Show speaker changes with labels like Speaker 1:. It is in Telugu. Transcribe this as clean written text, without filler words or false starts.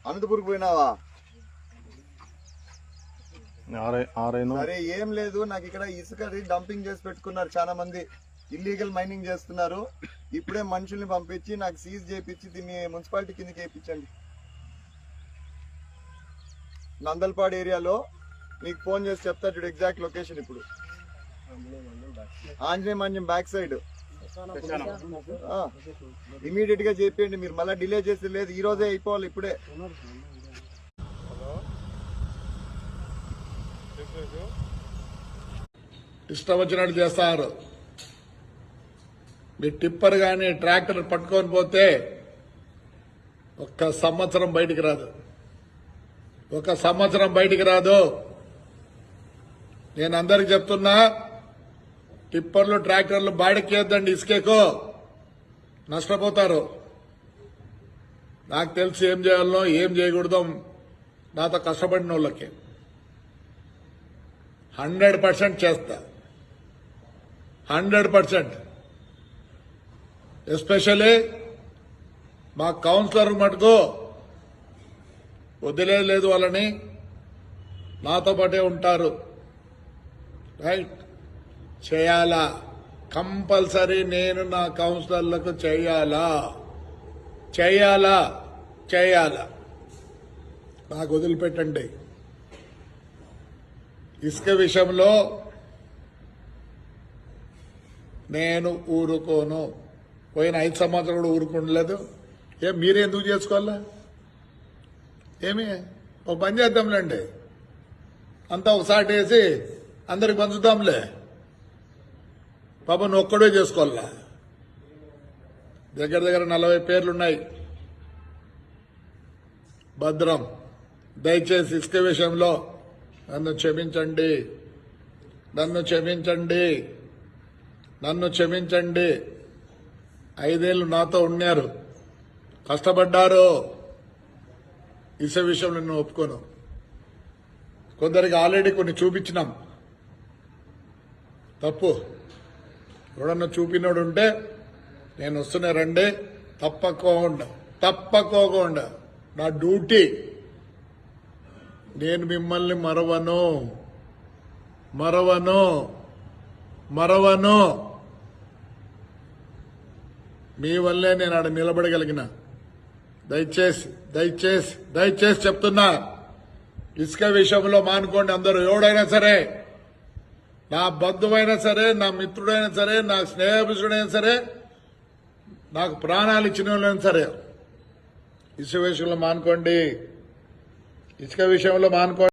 Speaker 1: అనంతపూర్కి పోయినావా?
Speaker 2: సరే
Speaker 1: ఏం లేదు, నాకు ఇక్కడ ఇసుక డంపింగ్ చేసి పెట్టుకున్నారు, చాలా మంది ఇల్లీగల్ మైనింగ్ చేస్తున్నారు. ఇప్పుడే మనుషుల్ని పంపించి నాకు సీజ్ చేయించి దీన్ని మున్సిపాలిటీ కిందకి వేయించండి. నందల్పాడు ఏరియాలో నీకు ఫోన్ చేసి చెప్తా చూడు ఎగ్జాక్ట్ లొకేషన్. ఇప్పుడు ఆంజనేయ మంజం బ్యాక్ సైడ్ ఇమీడియట్ గా చెప్పండి. మీరు మళ్ళీ డిలే చేసి లేదు, ఈ రోజే అయిపోవాలి ఇప్పుడే.
Speaker 3: ఇష్టం వచ్చినట్టు చేస్తారు. మీ టిప్పర్ కానీ ట్రాక్టర్ పట్టుకొని పోతే ఒక్క సంవత్సరం బయటికి రాదు, ఒక సంవత్సరం బయటికి రాదు. నేను అందరికి చెప్తున్నా, టిప్పర్లు ట్రాక్టర్లు బాడికేద్దండి, ఇసుకేకో నష్టపోతారు. నాకు తెలిసి ఏం చేయాలనో ఏం చేయకూడదో నాతో కష్టపడిన వాళ్ళకి 100% చేస్తా, 100%. ఎస్పెషల్లీ మా కౌన్సిలర్ మటుకు వదిలేదు, వాళ్ళని నాతో పాటే ఉంటారు. రైట్, చేయాలా, కంపల్సరీ నేను నా కౌన్సిలర్లకు చేయాలా, నాకు వదిలిపెట్టండి. ఇసుక విషయంలో నేను ఊరుకోను. పోయిన 5 సంవత్సరాలు కూడా ఊరుకుండలేదు. మీరే ఎందుకు చేసుకోవాలా? ఏమి ఒక పని చేద్దాంలేండి, అంతా ఒకసారి వేసి అందరికి పంచుతాంలే. పాపం ఒక్కడే చేసుకోవాలా? దగ్గర 40 పేర్లున్నాయి. భద్రం, దయచేసి ఇసుక విషయంలో నన్ను క్షమించండి. 5 ఏళ్ళు నాతో ఉన్నారు, కష్టపడ్డారు. ఇసుక విషయంలో నేను ఒప్పుకోను. కొందరికి ఆల్రెడీ కొన్ని చూపించినాం. తప్పు ఎవడన్నా చూపినోడు ఉంటే నేను వస్తున్నా, రండి. తప్పకోకుండా నా డ్యూటీ. నేను మిమ్మల్ని మరవను. మీ వల్లే నేను ఆడ నిలబడగలిగిన. దయచేసి చెప్తున్నా, ఇసుక విషయంలో మానుకోండి అందరూ. ఎవడైనా సరే, నా బంధువైనా సరే, నా మిత్రుడైనా సరే, నా స్నేహితుడైనా సరే, నాకు ప్రాణాలు ఇచ్చిన వాళ్ళైనా సరే, ఇసుక విషయంలో మానుకోండి.